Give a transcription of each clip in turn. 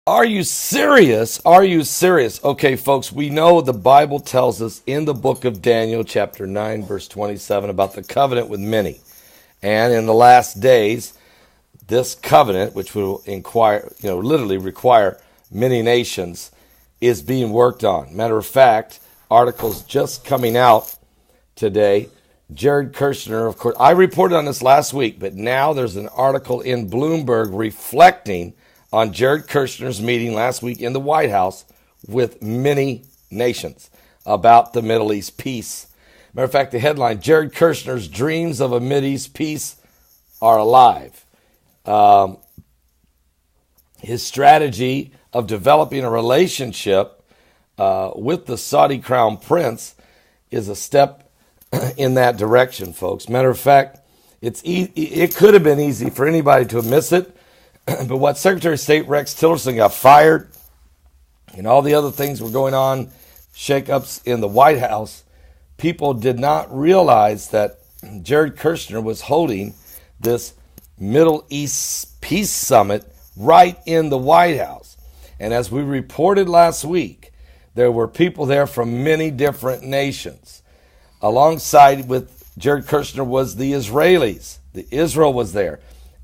Are you serious? Are you serious? Okay, folks, we know the Bible tells us in the book of Daniel, chapter 9, verse 27, about the covenant with many. And in the last days, this covenant, which will literally require many nations, is being worked on. Matter of fact, articles just coming out today. Jared Kushner, of course, I reported on this last week, but now there's an article in Bloomberg reflecting on Jared Kushner's meeting last week in the White House with many nations about the Middle East peace. Matter of fact, the headline, Jared Kushner's dreams of a Mideast peace are alive. His strategy of developing a relationship with the Saudi crown prince is a step in that direction, folks. Matter of fact, it could have been easy for anybody to miss it, but what Secretary of State Rex Tillerson got fired and all the other things were going on, shakeups in the White House, people did not realize that Jared Kushner was holding this Middle East Peace Summit right in the White House. And as we reported last week, there were people there from many different nations. Alongside with Jared Kushner was the Israelis. Israel was there.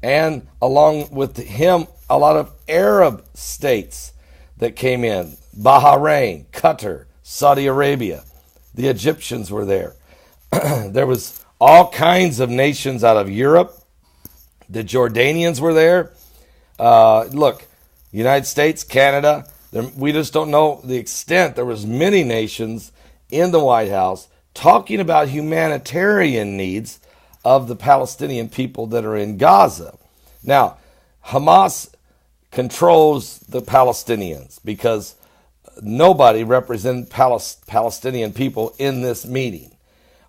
And along with him, a lot of Arab states that came in. Bahrain, Qatar, Saudi Arabia. The Egyptians were there. There was all kinds of nations out of Europe. The Jordanians were there. Look, United States, Canada. We just don't know the extent. There was many nations in the White House talking about humanitarian needs of the Palestinian people that are in Gaza. Now, Hamas controls the Palestinians because nobody represented Palestinian people in this meeting,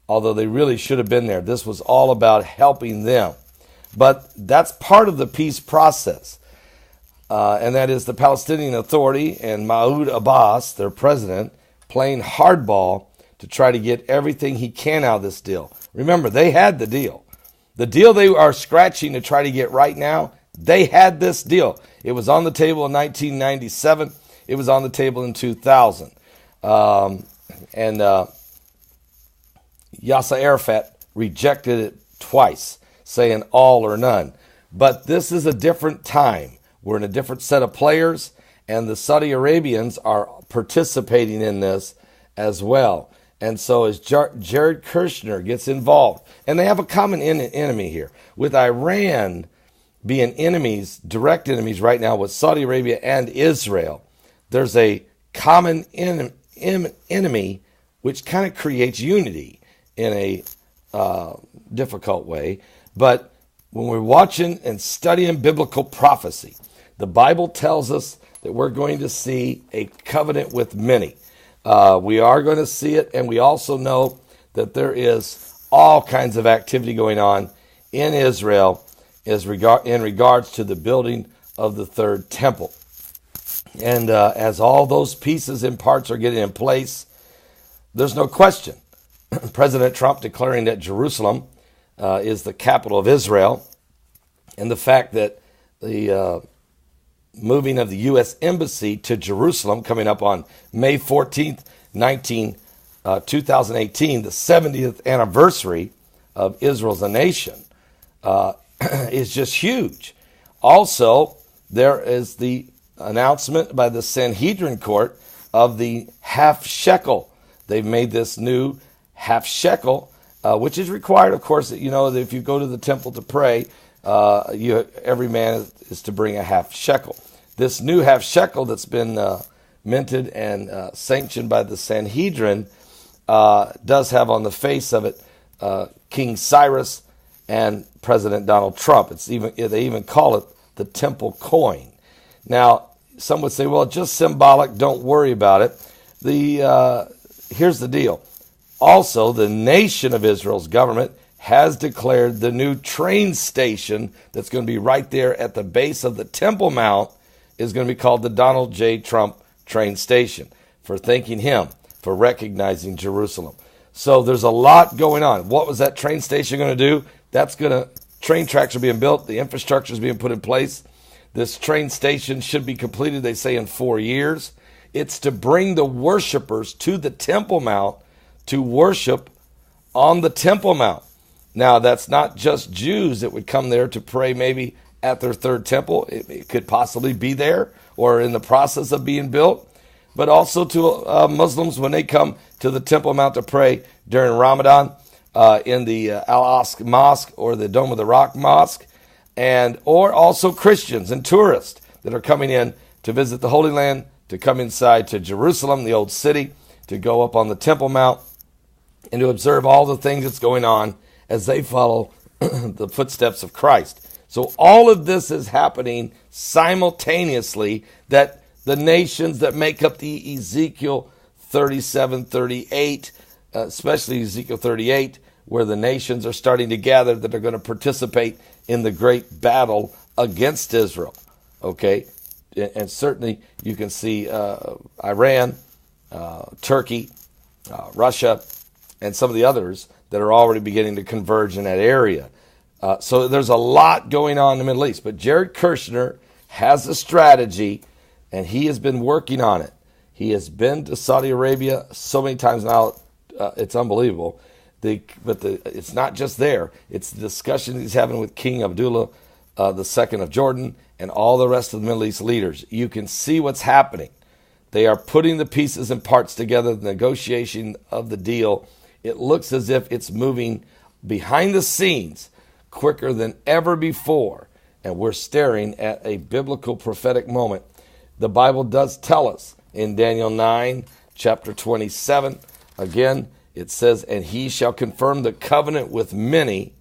although they really should have been there. This was all about helping them. But that's part of the peace process, and that is the Palestinian Authority and Mahmoud Abbas, their president, playing hardball to try to get everything he can out of this deal. Remember, they had the deal. The deal they are scratching to try to get right now, they had this deal. It was on the table in 1997. It was on the table in 2000. And Yasser Arafat rejected it twice, saying all or none. But this is a different time. We're in a different set of players, and the Saudi Arabians are participating in this as well. And so as Jared Kushner gets involved, and they have a common enemy here, with Iran being enemies, direct enemies right now with Saudi Arabia and Israel, there's a common enemy which kind of creates unity in a difficult way. But when we're watching and studying biblical prophecy, the Bible tells us that we're going to see a covenant with many. We are going to see it, and we also know that there is all kinds of activity going on in Israel in regards to the building of the third temple. And as all those pieces and parts are getting in place, there's no question. President Trump declaring that Jerusalem is the capital of Israel, and the fact that the moving of the U.S. Embassy to Jerusalem coming up on May 14th, 2018, the 70th anniversary of Israel as a nation, is just huge. Also, there is the announcement by the Sanhedrin court of the half shekel. They've made this new half shekel, which is required, of course, that if you go to the temple to pray, every man is to bring a half shekel. This new half shekel that's been minted and sanctioned by the Sanhedrin does have on the face of it King Cyrus and President Donald Trump. They even call it the temple coin. Now, some would say, well, just symbolic, don't worry about it. Here's the deal. Also, the nation of Israel's government has declared the new train station that's going to be right there at the base of the Temple Mount is going to be called the Donald J. Trump train station, for thanking him for recognizing Jerusalem. So there's a lot going on. What was that train station going to do? Train tracks are being built. The infrastructure is being put in place. This train station should be completed, they say, in 4 years. It's to bring the worshipers to the Temple Mount to worship on the Temple Mount. Now, that's not just Jews that would come there to pray maybe at their third temple. It could possibly be there or in the process of being built, but also to Muslims when they come to the Temple Mount to pray during Ramadan in the Al-Aqsa Mosque or the Dome of the Rock Mosque, or also Christians and tourists that are coming in to visit the Holy Land, to come inside to Jerusalem, the old city, to go up on the Temple Mount and to observe all the things that's going on as they follow the footsteps of Christ. So all of this is happening simultaneously, that the nations that make up the Ezekiel 37, 38, especially Ezekiel 38, where the nations are starting to gather that are going to participate in the great battle against Israel. Okay? And certainly you can see Iran, Turkey, Russia, and some of the others that are already beginning to converge in that area. So there's a lot going on in the Middle East. But Jared Kushner has a strategy, and he has been working on it. He has been to Saudi Arabia so many times now, it's unbelievable. It's not just there. It's the discussion he's having with King Abdullah II of Jordan and all the rest of the Middle East leaders. You can see what's happening. They are putting the pieces and parts together, the negotiation of the deal. It looks as if it's moving behind the scenes quicker than ever before, and we're staring at a biblical prophetic moment. The Bible does tell us in Daniel 9, chapter 27, again, it says, and he shall confirm the covenant with many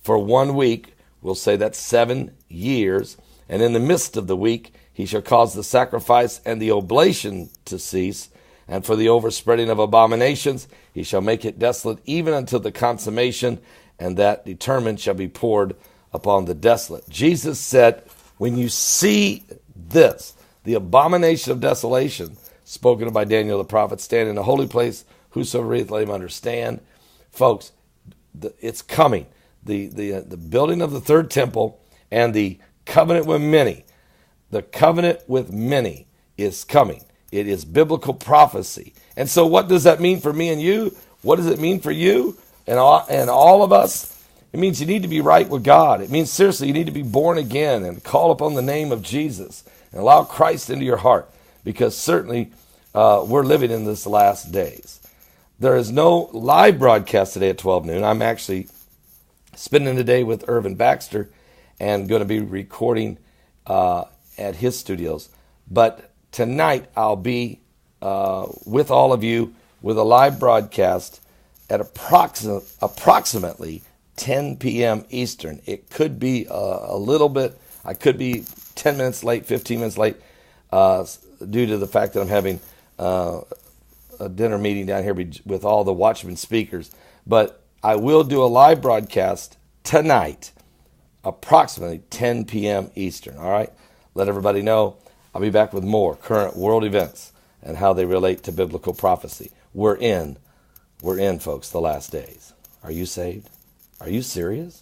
for 1 week. We'll say that's 7 years. And in the midst of the week, he shall cause the sacrifice and the oblation to cease. And for the overspreading of abominations, he shall make it desolate even until the consummation, and that determined shall be poured upon the desolate. Jesus said, when you see this, the abomination of desolation, spoken of by Daniel the prophet, stand in the holy place, whosoever readeth, let him understand. Folks, it's coming. The building of the third temple and the covenant with many. The covenant with many is coming. It is biblical prophecy. And so what does that mean for me and you? What does it mean for you and all of us? It means you need to be right with God. It means, seriously, you need to be born again and call upon the name of Jesus and allow Christ into your heart, because certainly we're living in this last days. There is no live broadcast today at 12 noon. I'm actually spending the day with Irvin Baxter and going to be recording at his studios. But tonight I'll be with all of you with a live broadcast at approximately 10 p.m. Eastern. It could be a little bit, I could be 10 minutes late, 15 minutes late, due to the fact that I'm having a dinner meeting down here with all the Watchman speakers. But I will do a live broadcast tonight, approximately 10 p.m. Eastern. All right? Let everybody know. I'll be back with more current world events and how they relate to biblical prophecy. We're in, folks, the last days. Are you saved? Are you serious?